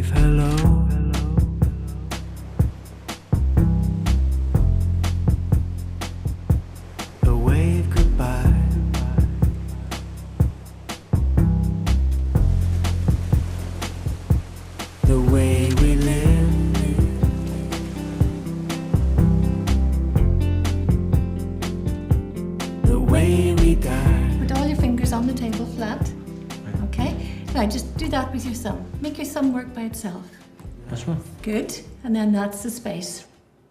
wave hello. The wave goodbye. The way we live. The way we die. Put all your fingers on the table flat. Okay? Now just do that with your thumb. Make your thumb work by itself. This one? Good. And then that's the space.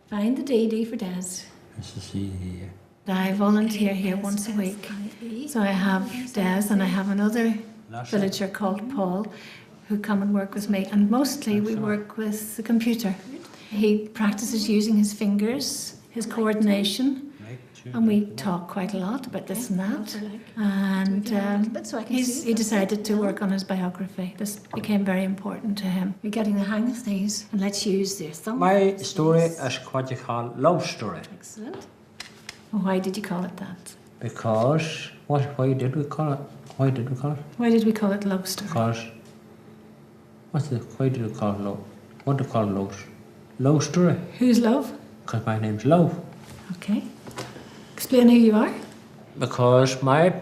Find the D for Des. This is here. I volunteer here once a week. So I have Des and I have another villager called Paul who come and work with me. And mostly we work with the computer. He practices using his fingers, his coordination. And we talk quite a lot about this and that. And he decided to work on his biography. This became very important to him. You're getting the hang of these. And let's use their thumb. My story is what you call love story. Excellent. Why did you call it that? Because, why did we call it? Why did we call it? Why did we call it love story? Because, why did we call it love? What do we call love? Love story. Who's Love? Because my name's Love. Okay. Explain who you are. Because my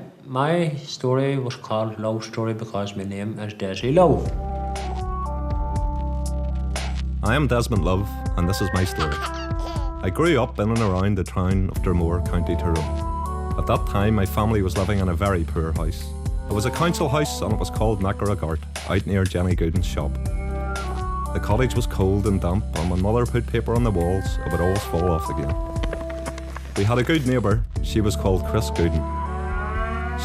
story was called Love Story because my name is Desi Love. I am Desmond Love, and this is my story. I grew up in and around the town of Dromore, County Tyrone. At that time, my family was living in a very poor house. It was a council house and it was called Maccaragart, out near Jenny Gooden's shop. The cottage was cold and damp, and when mother put paper on the walls, it would always fall off again. We had a good neighbour. She was called Chris Gooden.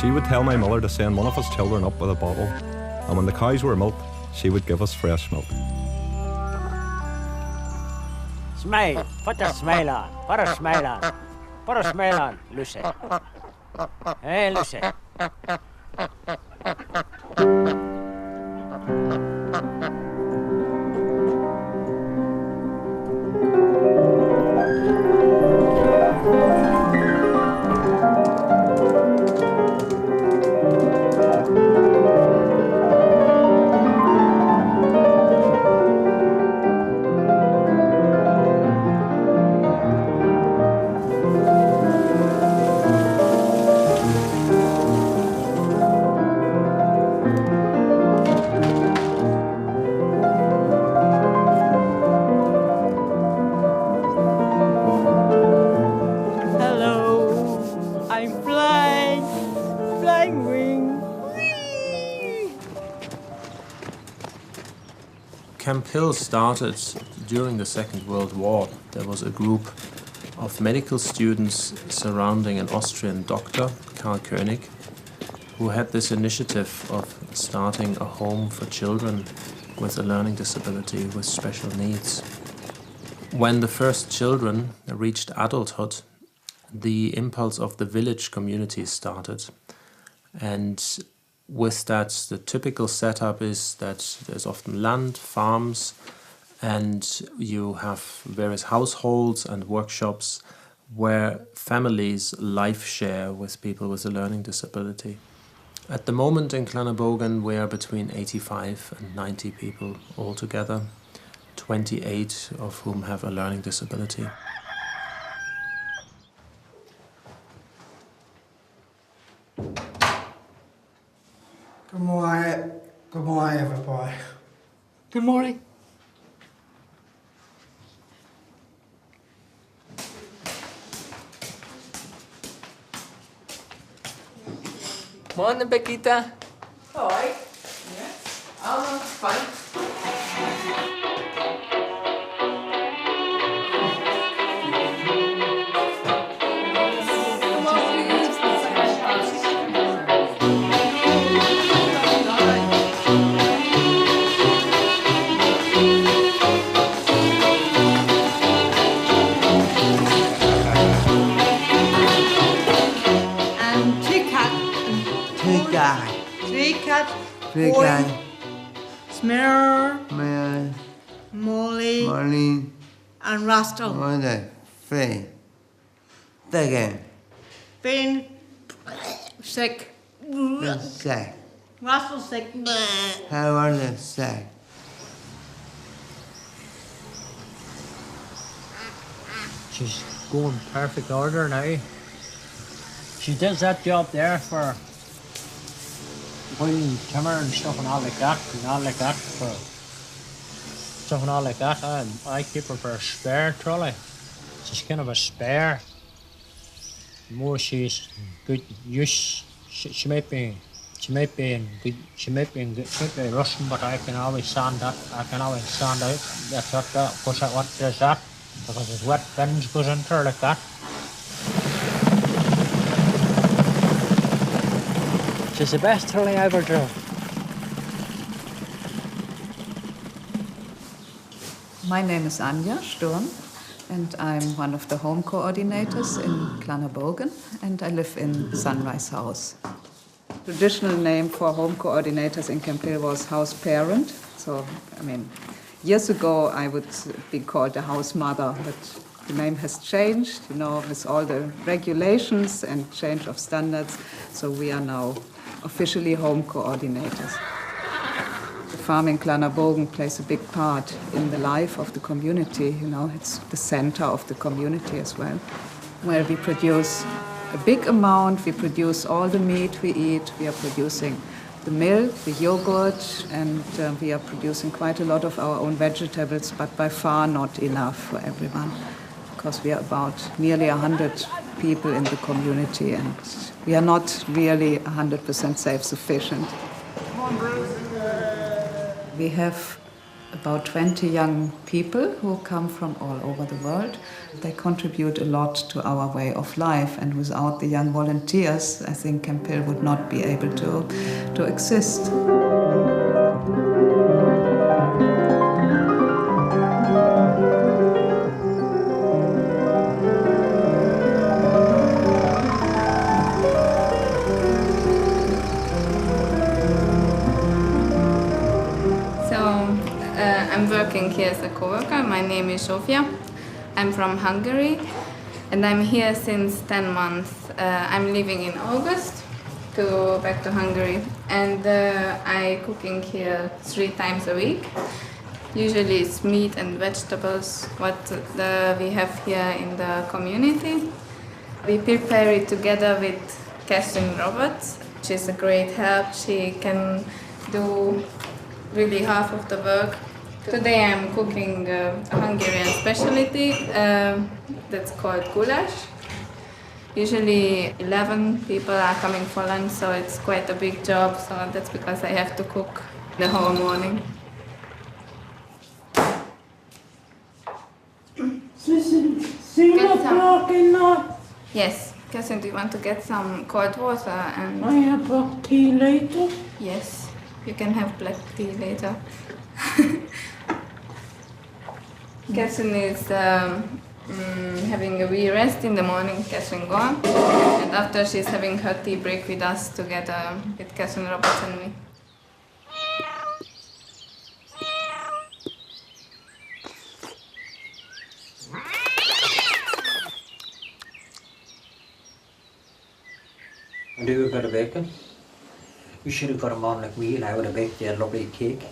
She would tell my mother to send one of his children up with a bottle, and when the cows were milked, she would give us fresh milk. Smile, put a smile on, put a smile on, put a smile on, Lucy. Hey, Lucy. Camphill started during the Second World War. There was a group of medical students surrounding an Austrian doctor, Karl König, who had this initiative of starting a home for children with a learning disability with special needs. When the first children reached adulthood, the impulse of the village community started. And with that, the typical setup is that there's often land, farms, and you have various households and workshops where families life share with people with a learning disability. At the moment in Clanabogan, we are between 85 and 90 people altogether, 28 of whom have a learning disability. Good morning. Good morning, everybody. Good morning. Morning, Paquita. All right. Yeah. Oh, fine. Big guy. Smear, Man. Molly, Marlene. and Rastal. Monday. Free. Second. Been sick. Sick. Rastal sick. How are you sick? She's going perfect order now. She does that job there for pulling timber and stuff and all like that, for stuff and all like that. And I keep her for a spare trolley. She's kind of a spare. The more she's good use, she might be Russian, but I can always stand that. I can always stand out. That's what does that, because it's wet bends goes into her like that. She's the best trolley I ever drove. My name is Anja Sturm, and I'm one of the home coordinators in Clanabogan, and I live in Sunrise House. Traditional name for home coordinators in camphill was house parent. So, I mean, years ago I would be called a house mother, but the name has changed, you know, with all the regulations and change of standards. So we are now officially home coordinators. The farm in Clanabogan plays a big part in the life of the community, you know, it's the center of the community as well, where we produce a big amount, we produce all the meat we eat, we are producing the milk, the yogurt, and we are producing quite a lot of our own vegetables, but by far not enough for everyone, because we are about nearly 100 people in the community, and we are not really 100% self-sufficient. We have about 20 young people who come from all over the world. They contribute a lot to our way of life, and without the young volunteers, I think camphill would not be able to exist. I'm working here as a co-worker. My name is Sofia. I'm from Hungary and I'm here since 10 months. I'm leaving in August to go back to Hungary, and I cooking here 3 times a week. Usually it's meat and vegetables what we have here in the community. We prepare it together with Catherine Roberts. She's a great help. She can do really half of the work. Today I'm cooking a Hungarian specialty that's called goulash. Usually 11 people are coming for lunch, so it's quite a big job, so that's because I have to cook the whole morning. Yes. Catherine, do you want to get some cold water? And I have black tea later. Yes, you can have black tea later. Catherine is having a wee rest in the morning. Catherine gone, and after she's having her tea break with us together with Catherine Roberts and me. I do a bit of baking. You should have got a man like me, and I would have baked you a lovely cake.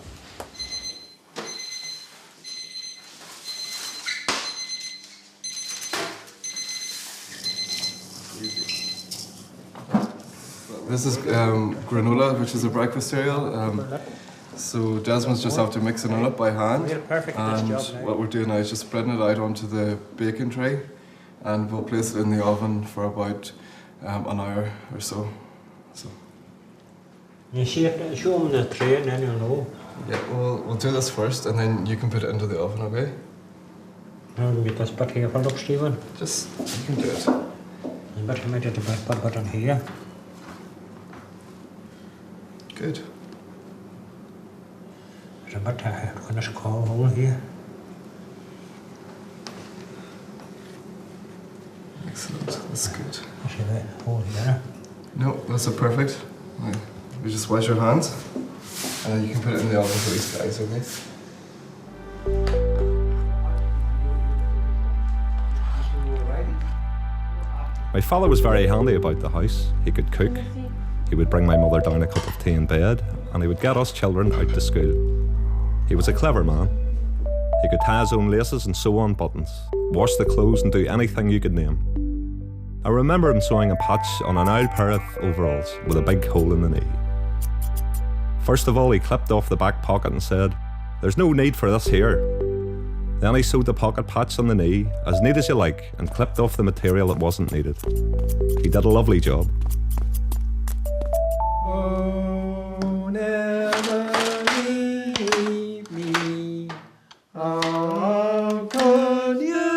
This is granola, which is a breakfast cereal. So Desmond's just after mixing it up by hand, and what we're doing now is just spreading it out onto the baking tray, and we'll place it in the oven for about an hour or so. You see it, show them the tray and then you'll know. Yeah, we'll do this first, and then you can put it into the oven, okay? I'll get this bit here for look, Stephen. Just, you can do it. You better make it a bit on here. Good. There's a bit of a hole here. Excellent, that's good. See that hole here? No, that's it, perfect. Right. You just wash your hands, and then you can put it in the oven for these guys, okay? My father was very handy about the house. He could cook. He would bring my mother down a cup of tea in bed, and he would get us children out to school. He was a clever man. He could tie his own laces and sew on buttons, wash the clothes and do anything you could name. I remember him sewing a patch on an old pair of overalls with a big hole in the knee. First of all, he clipped off the back pocket and said, "There's no need for this here." Then he sewed the pocket patch on the knee, as neat as you like, and clipped off the material that wasn't needed. He did a lovely job. Oh, never leave me. How could you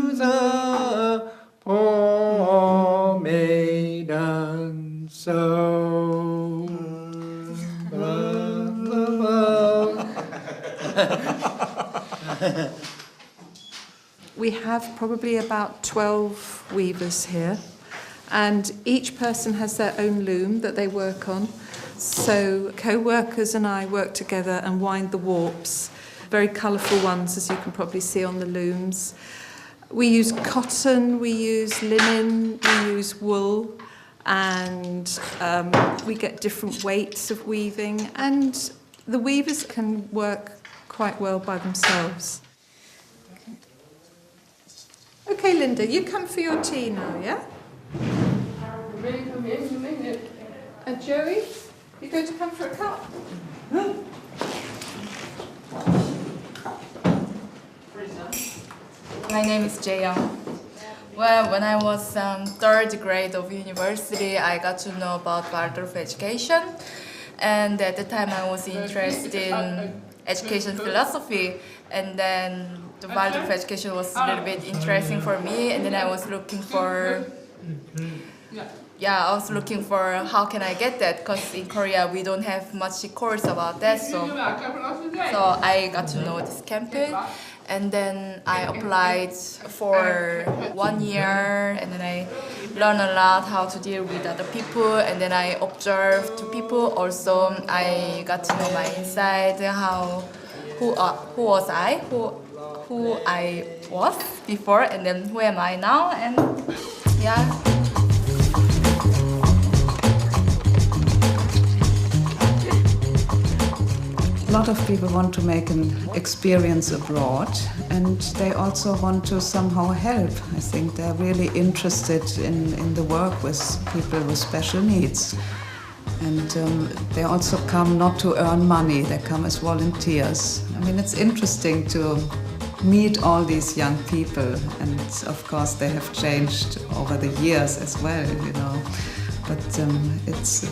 use a poor maiden so? We have probably about 12 weavers here, and each person has their own loom that they work on. So co-workers and I work together and wind the warps, very colourful ones, as you can probably see on the looms. We use cotton, we use linen, we use wool, and we get different weights of weaving, and the weavers can work quite well by themselves. Okay, Linda, you come for your tea now, yeah? And Joey, you're going to come for a cup? My name is Jeho. Well, when I was third grade of university, I got to know about Waldorf education, and at the time I was interested in education philosophy, and then the Waldorf education was a little bit interesting for me, and then I was looking for how can I get that, because in Korea we don't have much course about that, so I got to know this camphill, and then I applied for 1 year, and then I learned a lot how to deal with other people, and then I observed people. Also, I got to know my inside, who was I was before, and then who am I now, and yeah. A lot of people want to make an experience abroad, and they also want to somehow help. I think they're really interested in the work with people with special needs. And they also come not to earn money, they come as volunteers. I mean, it's interesting to meet all these young people, and of course they have changed over the years as well, you know. But it's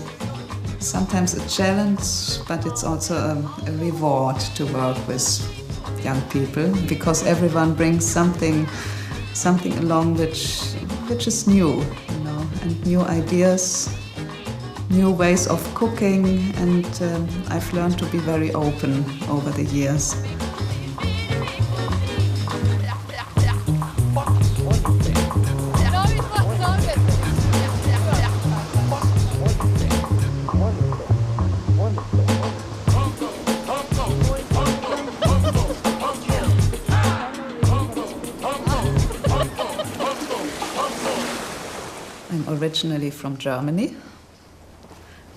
sometimes a challenge, but it's also a reward to work with young people, because everyone brings something along which is new, you know, and new ideas, new ways of cooking, and I've learned to be very open over the years. Originally from Germany,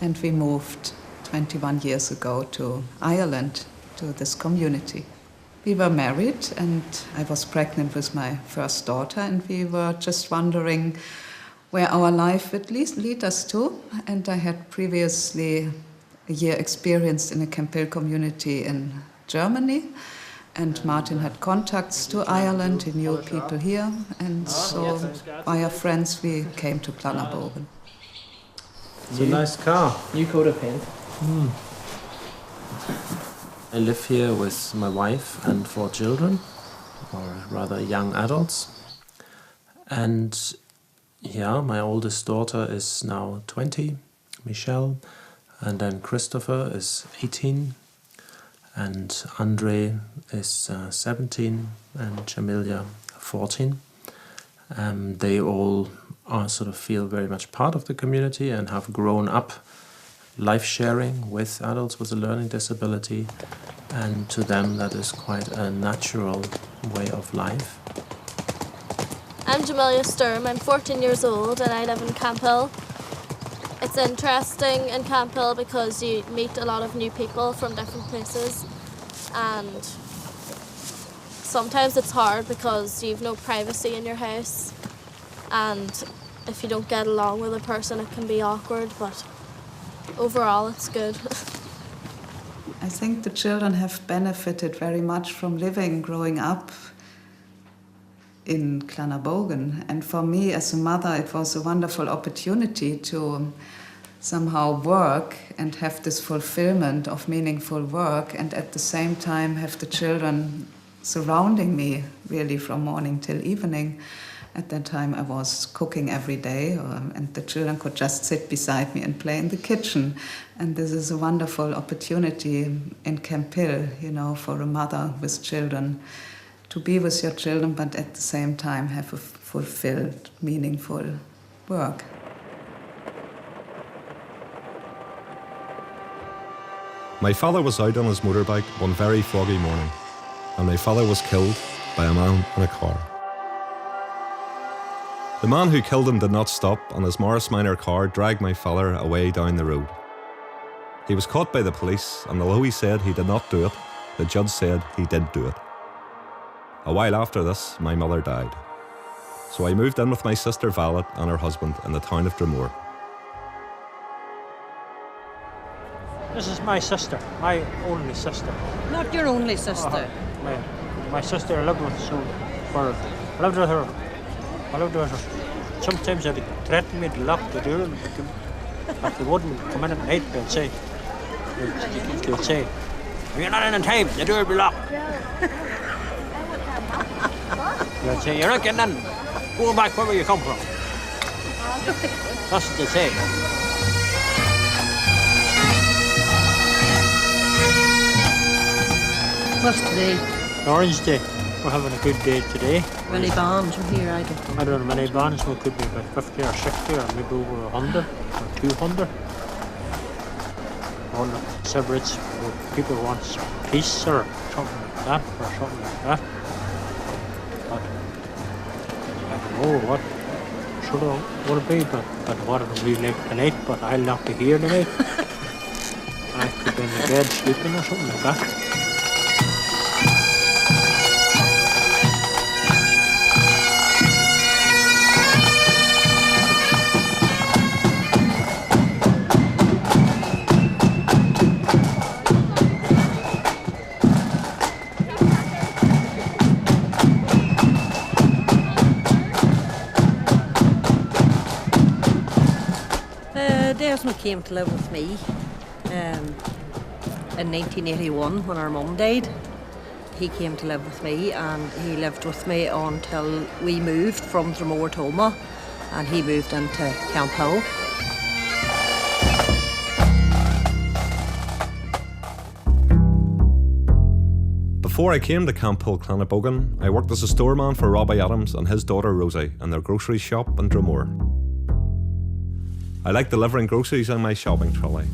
and we moved 21 years ago to Ireland, to this community. We were married, and I was pregnant with my first daughter, and we were just wondering where our life would lead us to. And I had previously a year experience in a camphill community in Germany, and Martin had contacts to Ireland, he knew people here, and so via friends we came to Clanabogan. It's a nice car. New coat of paint. I live here with my wife and 4 children, or rather young adults. And yeah, my oldest daughter is now 20, Michelle, and then Christopher is 18, and Andre is 17, and Jamilia 14. They all sort of feel very much part of the community and have grown up life sharing with adults with a learning disability, and to them that is quite a natural way of life. I'm Jamilia Sturm, I'm 14 years old and I live in Camphill. It's interesting in Camphill because you meet a lot of new people from different places, and sometimes it's hard because you've no privacy in your house, and if you don't get along with a person it can be awkward, but overall it's good. I think the children have benefited very much from growing up in Clanabogan, and for me as a mother it was a wonderful opportunity to somehow work and have this fulfillment of meaningful work, and at the same time have the children surrounding me really from morning till evening. At that time I was cooking every day, and the children could just sit beside me and play in the kitchen. And this is a wonderful opportunity in camphill, for a mother with children, to be with your children but at the same time have a fulfilled, meaningful work. My father was out on his motorbike one very foggy morning, and my father was killed by a man in a car. The man who killed him did not stop, and his Morris Minor car dragged my father away down the road. He was caught by the police, and although he said he did not do it, the judge said he did do it. A while after this, my mother died. So I moved in with my sister Violet and her husband in the town of Dromore. This is my sister, my only sister. Not your only sister? My sister I lived with, I lived with her. Sometimes they threatened me to lock the door, but they wouldn't come in at night. They'd say, "If you're not in on time, the door will be locked." They'd say, "You're not getting in. Go back wherever you come from." That's what they say. What's today? Orange Day. We're having a good day today. Many bands from here, I don't know. I don't know many bands. We could be about 50 or 60 or maybe over 100 or 200. All the celebrates, people want peace or something like that, But I don't know what should it would be, but what it'll be like tonight, but I'll not be here tonight. I could be in the bed sleeping or something like that. Desmond came to live with me in 1981 when our mum died. He came to live with me, and he lived with me until we moved from Dromore to Oma, and he moved into Camphill. Before I came to Camphill, Clanabogan, I worked as a storeman for Robbie Adams and his daughter Rosie in their grocery shop in Dromore. I liked delivering groceries on my shopping trolley.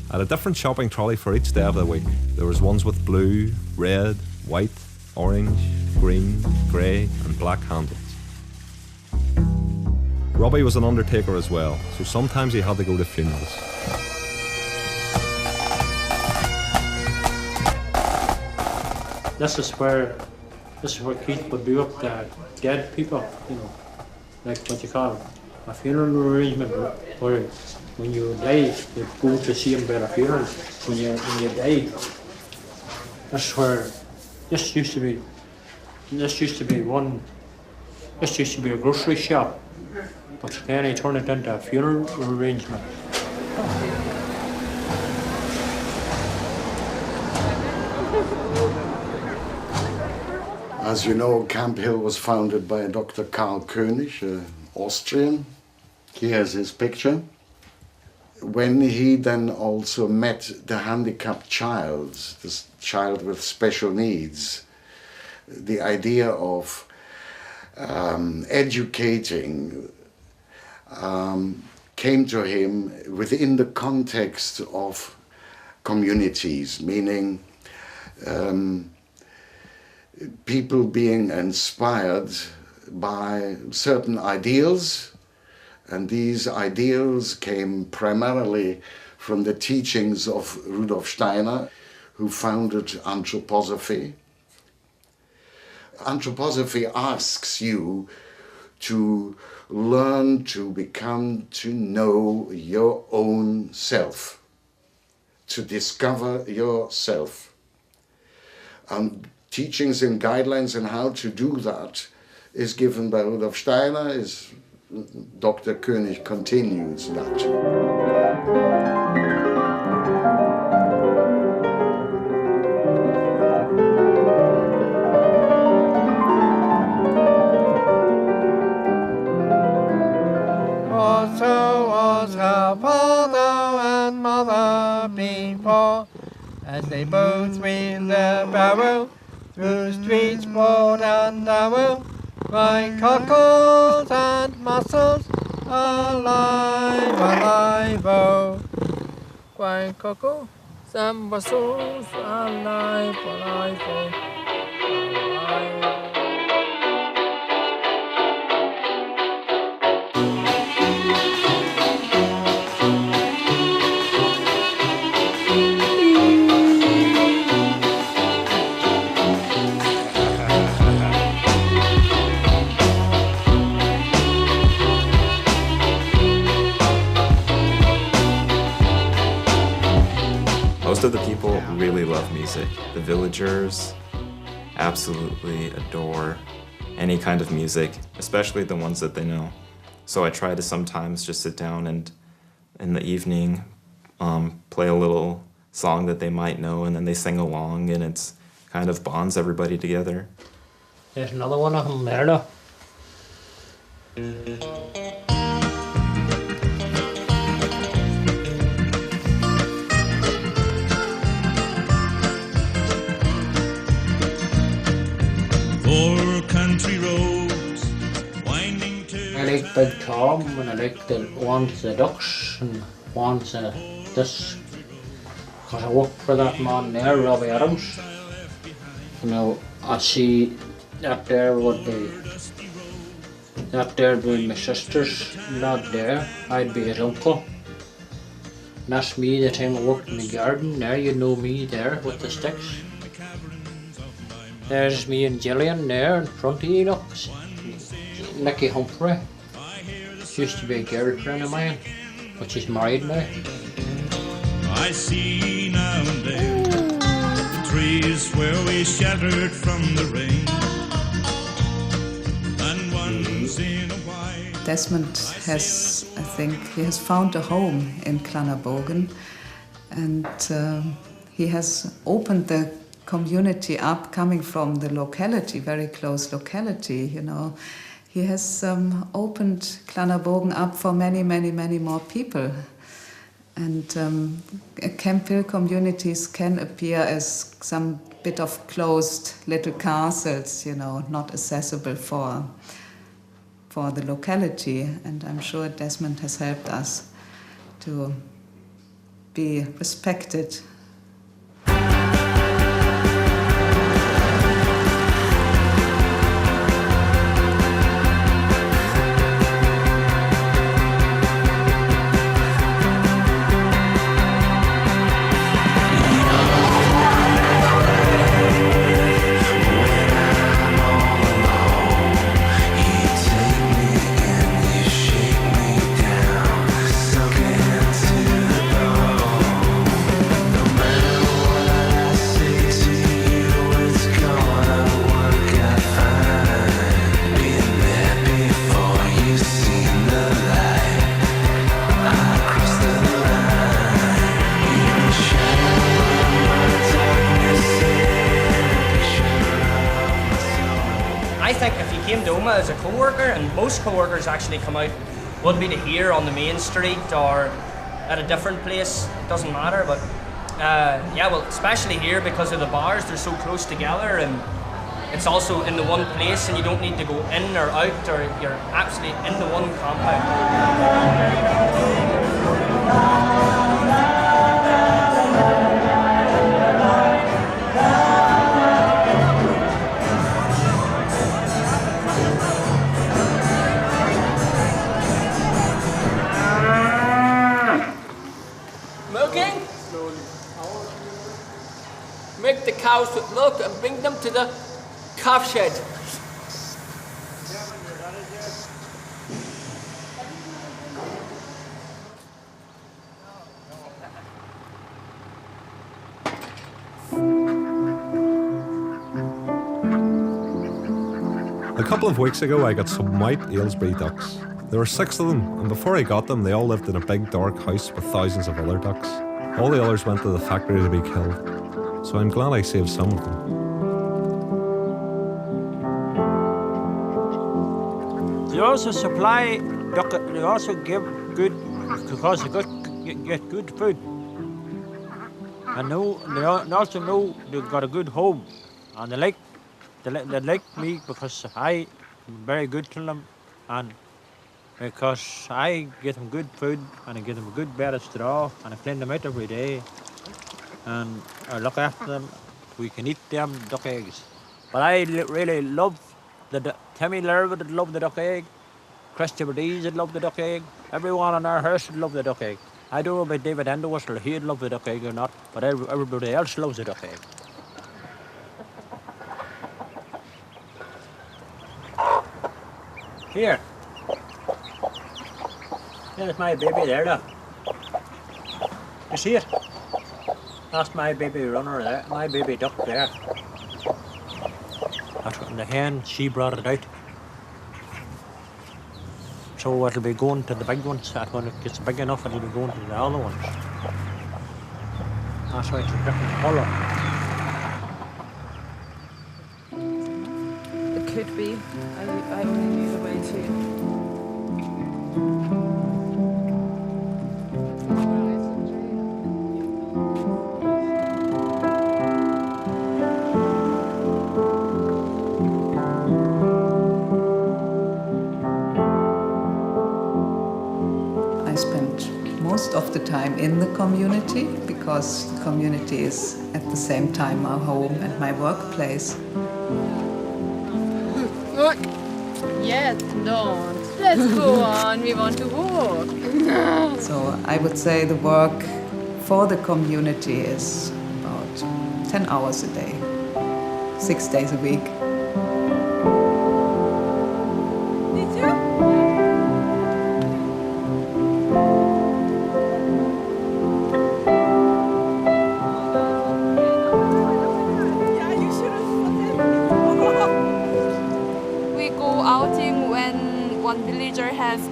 I had a different shopping trolley for each day of the week. There was ones with blue, red, white, orange, green, grey and black handles. Robbie was an undertaker as well, so sometimes he had to go to funerals. This is where Keith would do up the dead people, like what you call them. A funeral arrangement where when you die, you go to see him at a funeral. When you die, that's where this used to be a grocery shop, but then he turned it into a funeral arrangement. As you know, Camphill was founded by Dr. Karl König, Austrian. Here's his picture. When he then also met the handicapped child, this child with special needs, the idea of educating came to him within the context of communities, meaning people being inspired by certain ideals, and these ideals came primarily from the teachings of Rudolf Steiner, who founded anthroposophy. Anthroposophy asks you to learn to become, to know your own self, to discover yourself. And teachings and guidelines on how to do that is given by Rudolf Steiner. Dr. König continues that. Also was her father and mother before, as they both wheeled their barrow through streets broad and narrow, by cockles and mussels, alive, alive, oh. By cockles and mussels, alive, alive, oh. Alive. Most of the people really love music. The villagers absolutely adore any kind of music, especially the ones that they know. So I try to sometimes just sit down and in the evening play a little song that they might know, and then they sing along, and it's kind of bonds everybody together. There's another one of them there, though. Country roads winding to. I like Big Tom, and I like the ones the ducks and ones this, because I work for that man there, Robbie Adams. You know, I see that there would be my sister's lad there. I'd be his uncle. And that's me the time I worked in the garden there. You know me there with the sticks. There's me and Gillian there in front of you, look. Nicky Humphrey. She used to be a girlfriend of mine, but she's married now. I see now and then the trees where we sheltered from the rain. And once in a while. Desmond has, I think, he has found a home in Clanabogan, and he has opened the community up, coming from the locality, very close locality, you know. He has opened Clanabogan up for many, many, many more people. And camphill communities can appear as some bit of closed little castles, you know, not accessible for the locality. And I'm sure Desmond has helped us to be respected. As a co-worker, and most co-workers actually come out, would be to here on the main street or at a different place, it doesn't matter, but yeah, well, especially here because of the bars, they're so close together, and it's also in the one place, and you don't need to go in or out, or you're absolutely in the one compound. milk the cows with milk and bring them to the calf shed. A couple of weeks ago, I got some white Aylesbury ducks. There were 6 of them, and before I got them, they all lived in a big dark house with thousands of other ducks. All the others went to the factory to be killed, so I'm glad I saved some of them. They also supply, they also give good, because they get good food. And they also know they've got a good home, and they like me because I'm very good to them, and because I get them good food and I give them a good bed of straw and I clean them out every day and I look after them. We can eat them duck eggs. But I really love Timmy Lerwood would love the duck egg, Christy Burdese would love the duck egg, everyone in our house would love the duck egg. I don't know about David Endowhistle, he'd love the duck egg or not, but everybody else loves the duck egg. Here. There's my baby there, look. You see it? That's my baby runner there, my baby duck there. That's what the hen, she brought it out. So it'll be going to the big ones. When it gets big enough, it'll be going to the other ones. That's why it's a different colour. It could be. I only knew the way to. Most of the time in the community, because the community is at the same time our home and my workplace. Look. Yes, don't. Let's go on, we want to walk. So I would say the work for the community is about 10 hours a day, 6 days a week.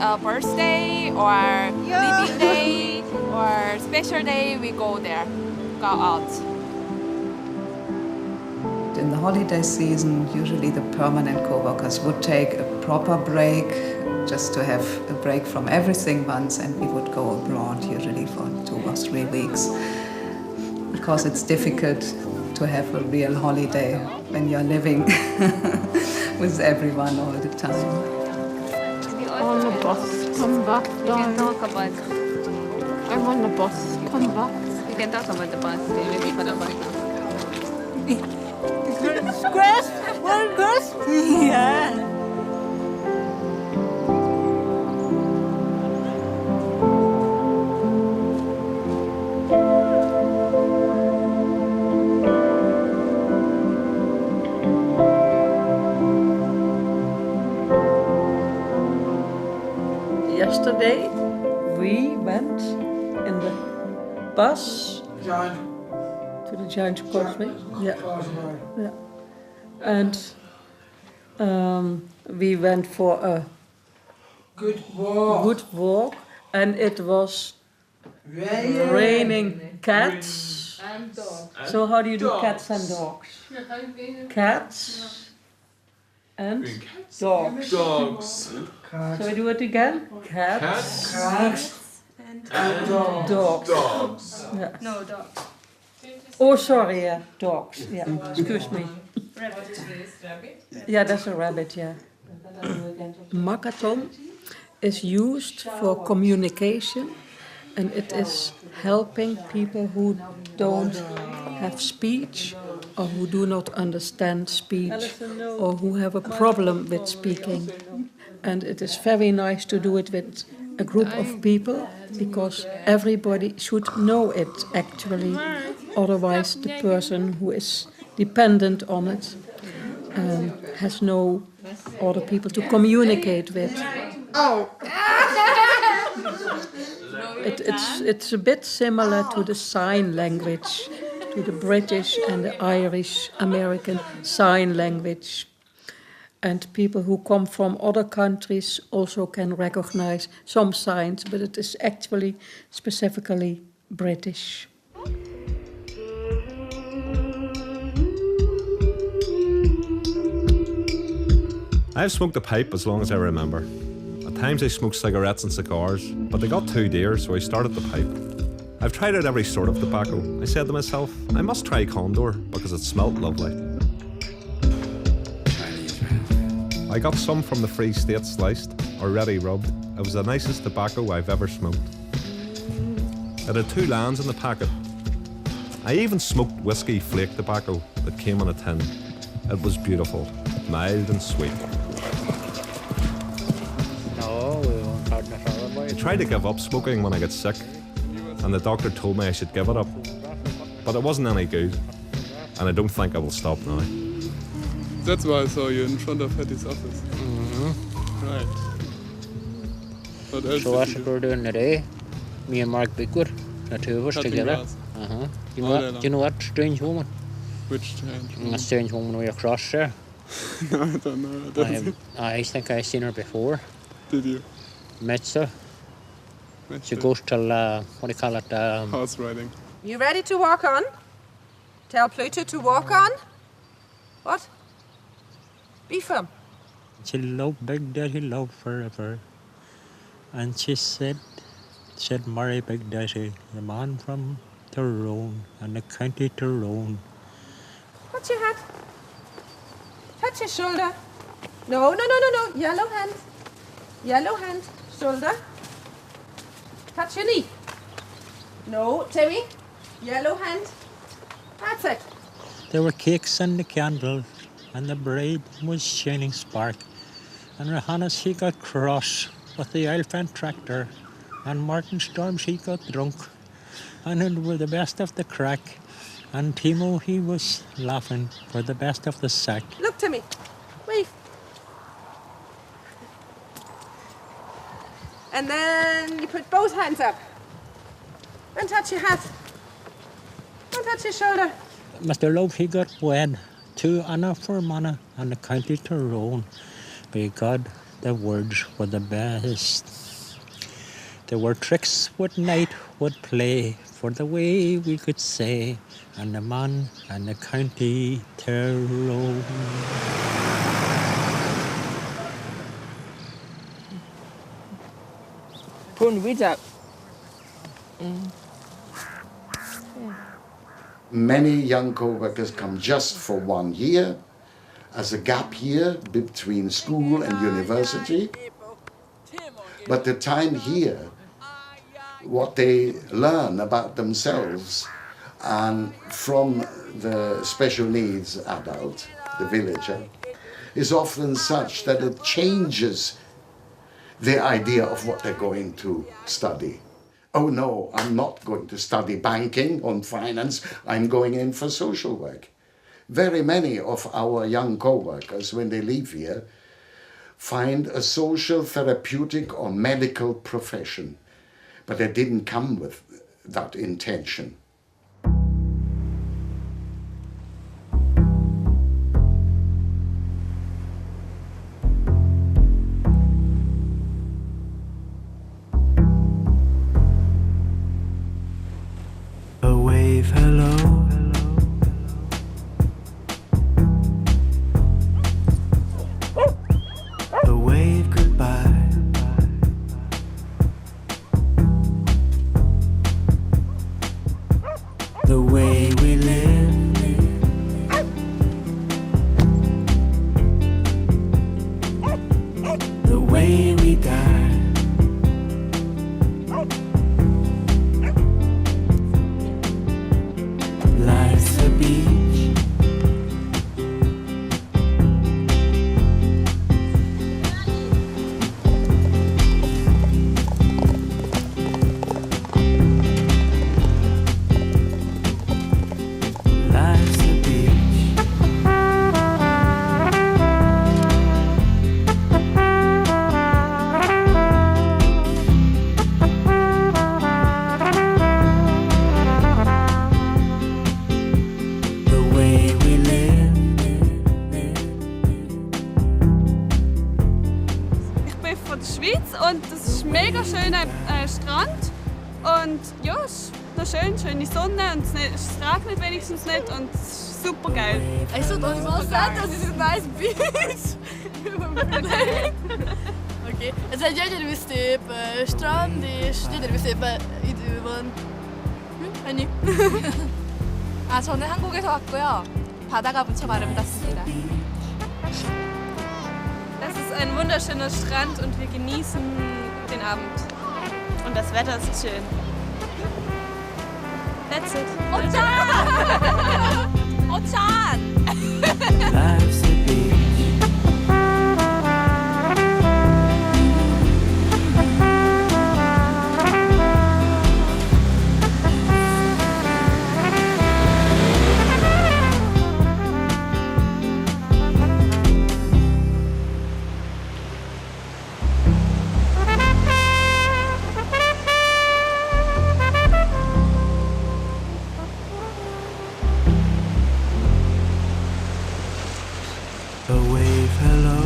A birthday or leaving day or special day, we go there, go out. In the holiday season, usually the permanent co-workers would take a proper break, just to have a break from everything once, and we would go abroad usually for 2 or 3 weeks. Because it's difficult to have a real holiday when you're living with everyone all the time. On the bus, come back, darling. Talk about. I'm on the bus, come back. We can talk about the bus. We're waiting for the bus now. Squash? One bus? Yeah. Yesterday we went in the bus to the giant causeway. Yeah. And we went for a good walk, and it was raining cats. And dogs. So how do you do cats and dogs? Cats and dogs. Dogs. So we do it again. Cats and dogs. Dogs. Yeah. No, dogs. Oh, sorry, yeah, dogs. Yeah, excuse me. Rabbit. Yeah, that's a rabbit, yeah. Makaton is used for communication, and it is helping people who don't have speech or who do not understand speech or who have a problem with speaking. And it is very nice to do it with a group of people, because everybody should know it actually. Otherwise, the person who is dependent on it has no other people to communicate with. Oh. It's a bit similar to the sign language, to the British and the Irish American sign language. And people who come from other countries also can recognize some signs, but it is actually specifically British. I've smoked a pipe as long as I remember. At times I smoked cigarettes and cigars, but they got too dear, so I started the pipe. I've tried out every sort of tobacco. I said to myself, I must try Condor because it smelt lovely. I got some from the Free State sliced, or ready rubbed. It was the nicest tobacco I've ever smoked. It had 2 lands in the packet. I even smoked whiskey flake tobacco that came in a tin. It was beautiful, mild and sweet. I tried to give up smoking when I got sick, and the doctor told me I should give it up. But it wasn't any good, and I don't think I will stop now. That's why I saw you in front of Hetty's office. Right. What else So that's what we're doing today. Me and Mark Bigwood, the two of us Cutting together. grass. You know what strange woman? Which strange woman? A strange woman way across there. No, I don't know. I think I've seen her before. Did you? Metsa. She goes till, what do you call it? Horse riding. You ready to walk on? Tell Pluto to walk on. What? Be firm. She loved Big Daddy, loved forever. And she said, marry Big Daddy, the man from Tyrone and the county Tyrone. Touch your head. Touch your shoulder. No. Yellow hand. Yellow hand. Shoulder. Touch your knee. No, Timmy. Yellow hand. That's it. There were cakes and the candles, and the bride was shining spark. And Johanna, she got cross with the elephant tractor. And Martin Storm, she got drunk. And it were the best of the crack. And Timo, he was laughing for the best of the sack. Look, Timmy. Wave. And then you put both hands up. Don't touch your hat. Don't touch your shoulder. Mr. Love, he got wed to Anna Formana and the county Tyrone. By God, the words were the best. There were tricks what night would play for the way we could say, and the man and the county Tyrone. Put the weeds out. Many young co-workers come just for 1 year as a gap year between school and university. But the time here, what they learn about themselves and from the special needs adult, the villager, is often such that it changes the idea of what they're going to study. Oh no, I'm not going to study banking or finance, I'm going in for social work. Very many of our young co-workers, when they leave here, find a social, therapeutic or medical profession, but they didn't come with that intention. A wave hello. A wave goodbye. The way we live. The way we die. Life's a beach. wunderschöner Strand und ja, es ist noch schöne Sonne und es regnet wenigstens nicht und es ist super geil. I thought on one side this is a nice beach. Okay. Ez egy gyönyörű szép strand és gyönyörű szép idő van. ennyi. 저는 한국에서 왔고요. 바다가 무척 아름답습니다. Das ist ein wunderschöner Strand und wir genießen den Abend. Und das Wetter ist schön. That's it. 오찬! Life's a beach. A wave hello.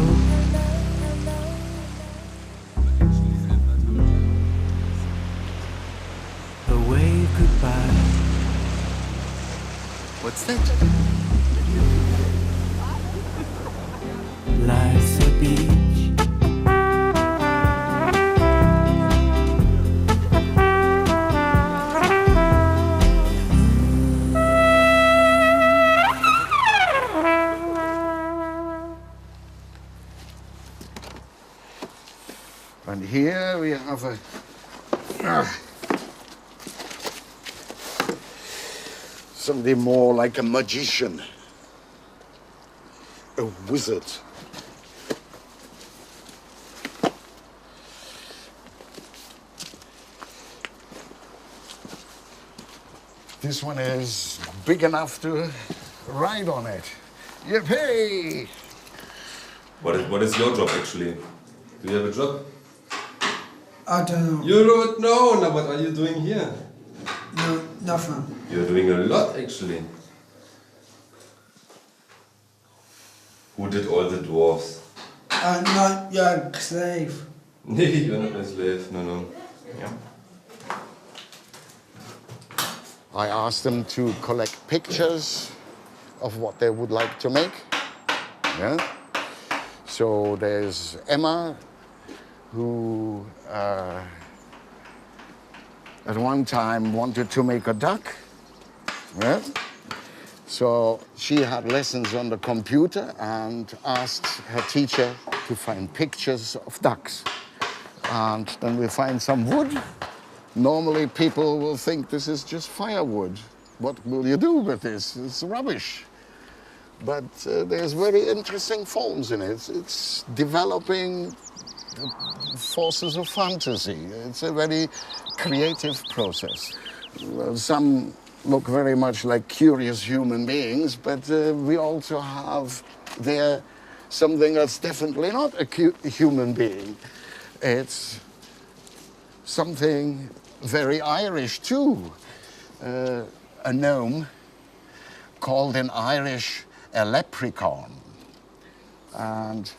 A wave goodbye. What's that? Life's a beach. And here we have something more like a magician, a wizard. This one is big enough to ride on it. Yippee! What is your job actually? Do you have a job? I don't know. You don't know? Now what are you doing here? No, nothing. You're doing a lot actually. Who did all the dwarfs? I'm not your slave. Nee, you're not my slave. No. Yeah. I asked them to collect pictures of what they would like to make. Yeah. So there's Emma, who at one time wanted to make a duck. Yeah. So she had lessons on the computer and asked her teacher to find pictures of ducks. And then we find some wood. Normally people will think this is just firewood. What will you do with this? It's rubbish. But there's very interesting forms in it. It's developing forces of fantasy. It's a very creative process. Some look very much like curious human beings, but we also have there something that's definitely not a human being. It's something very Irish too. A gnome called in Irish a leprechaun. And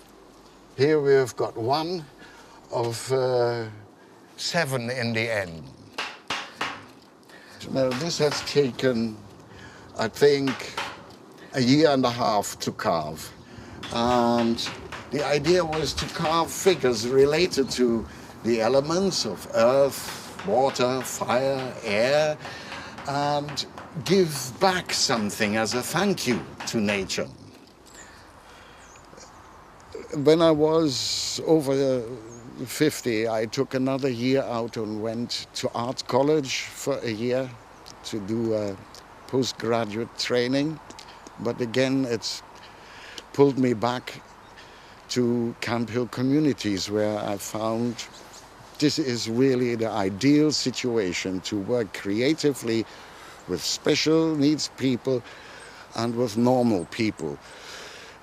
here we've got one of 7 in the end. Now this has taken, I think, a year and a half to carve. And the idea was to carve figures related to the elements of earth, water, fire, air, and give back something as a thank you to nature. When I was over 50, I took another year out and went to art college for a year to do a postgraduate training. But again, it's pulled me back to camphill communities where I found this is really the ideal situation to work creatively with special needs people and with normal people,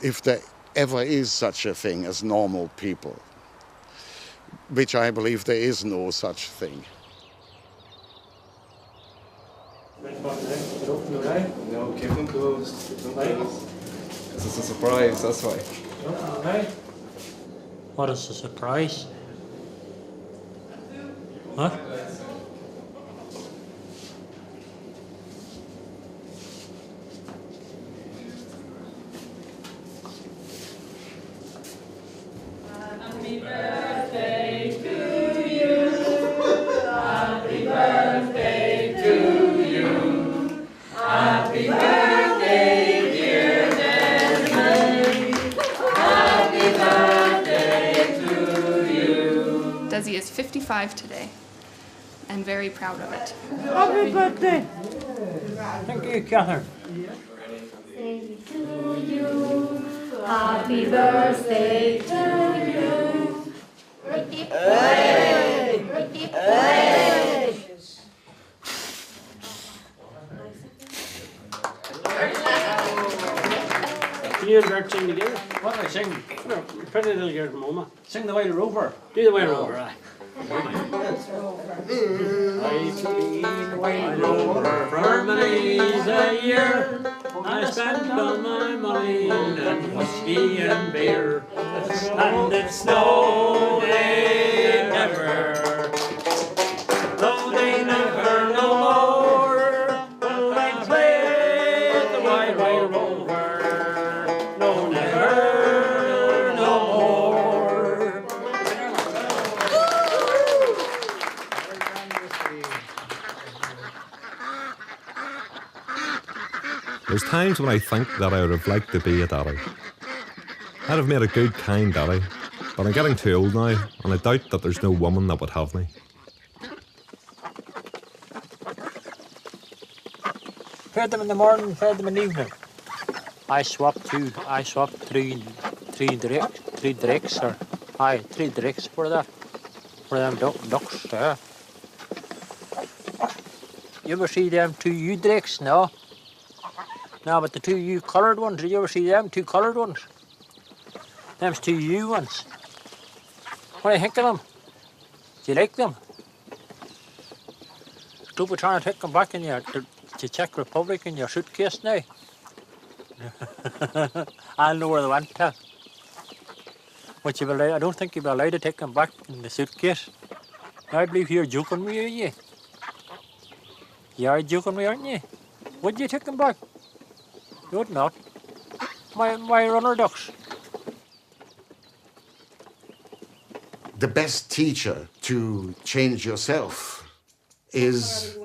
if there ever is such a thing as normal people, which I believe there is no such thing. No, keep them closed. This is a surprise, that's why. What is the surprise? Huh? Happy birthday to you. Happy birthday to you. Happy birthday, dear Desmond. Happy birthday to you. Desi is 55 today. I'm very proud of it. Happy birthday! Thank you, Catherine. To you. Happy birthday to you. Hey! Hey! Can you and Bert sing together? What do I sing? No, pretty little girl, Mama. Sing the White Rover. Do the White Rover, right? I've been White Rover for many's a year. I spent all my money in whiskey and beer. And it snowed never, though they never no more. Will I play the White Rover? No, never, no more. There's times when I think that I would have liked to be a daddy. I'd have made a good, kind daddy, but I'm getting too old now, and I doubt that there's no woman that would have me. Fed them in the morning, fed them in the evening. I swapped three drakes for that. For them ducks, yeah. You ever see them two ewe drakes? No. No, but the two ewe coloured ones, did you ever see them? Two coloured ones? Them's two ewe ones. What do you think of them? Do you like them? Stupid trying to take them back in your to Czech Republic in your suitcase now. I know where they went to. But I don't think you'll be allowed to take them back in the suitcase. I believe you're joking with me, are you? You are joking with me, aren't you? Would you take them back? You would not. My runner ducks. The best teacher to change yourself is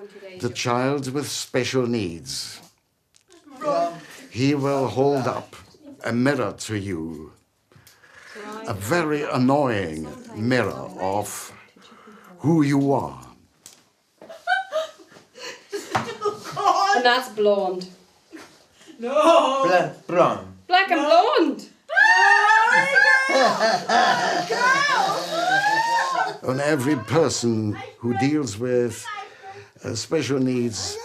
the child with special needs. He will hold up a mirror to you, a very annoying mirror of who you are. And that's blonde. No! Blonde. Black and blonde. And every person who deals with special needs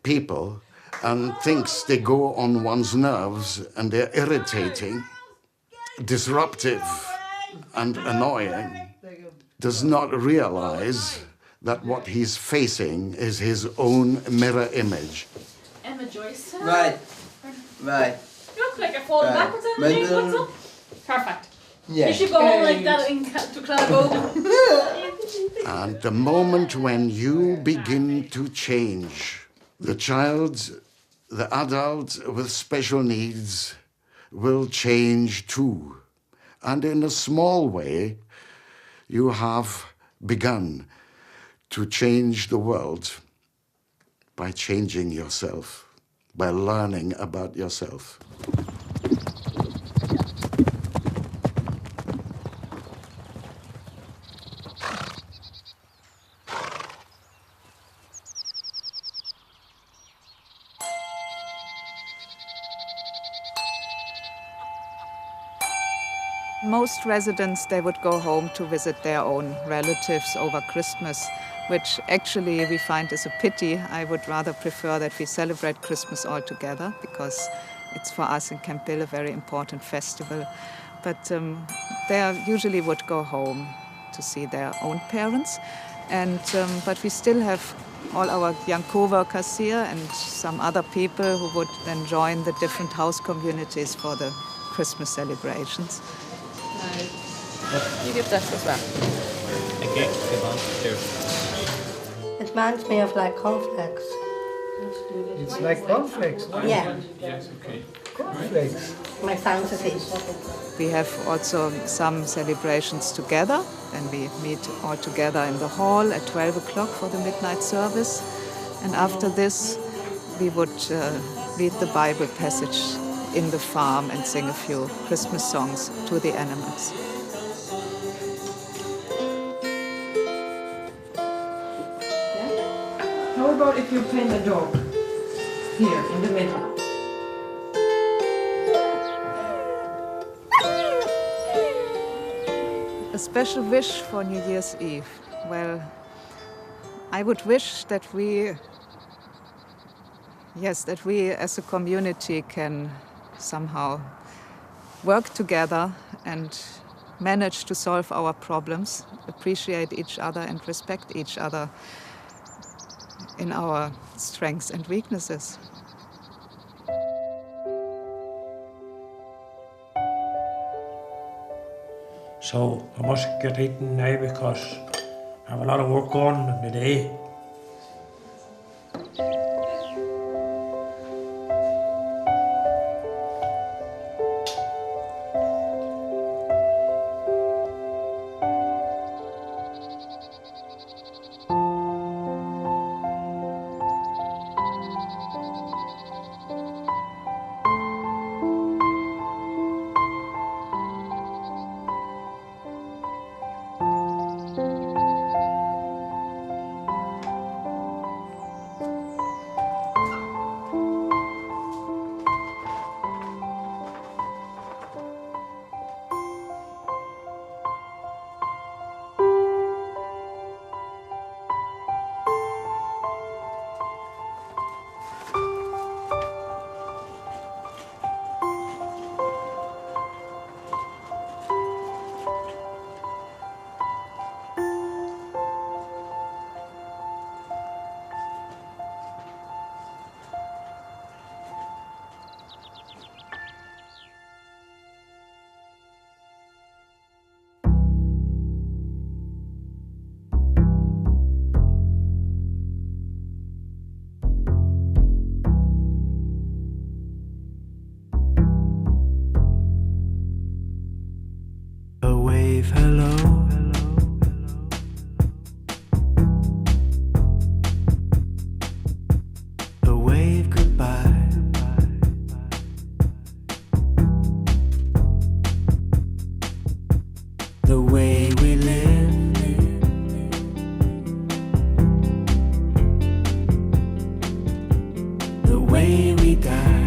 people and thinks they go on one's nerves and they're irritating, disruptive and annoying, does not realize that what he's facing is his own mirror image. Emma Joyce. Right. Right. You look like you're falling backwards on the knee. What's up? Perfect. Yeah. You should go home like that to Clanabogan. And the moment when you begin to change, the child, the adult with special needs will change too. And in a small way, you have begun to change the world by changing yourself, by learning about yourself. Most residents, they would go home to visit their own relatives over Christmas, which actually we find is a pity. I would rather prefer that we celebrate Christmas all together, because it's for us in Camphill a very important festival. But they usually would go home to see their own parents. And but we still have all our young co-workers here and some other people who would then join the different house communities for the Christmas celebrations. You give that as well. It reminds me of like cornflakes. It's like cornflakes, no? Yeah. Yes, okay. Cornflakes. My fantasy. We have also some celebrations together, and we meet all together in the hall at 12 o'clock for the midnight service. And after this, we would read the Bible passage in the farm and sing a few Christmas songs to the animals. How about if you paint a dog here in the middle? A special wish for New Year's Eve. Well, I would wish that we as a community can somehow work together and manage to solve our problems, appreciate each other and respect each other in our strengths and weaknesses. So I must get eating now because I have a lot of work on in the day. Hello. A wave goodbye. The way we live. The way we die.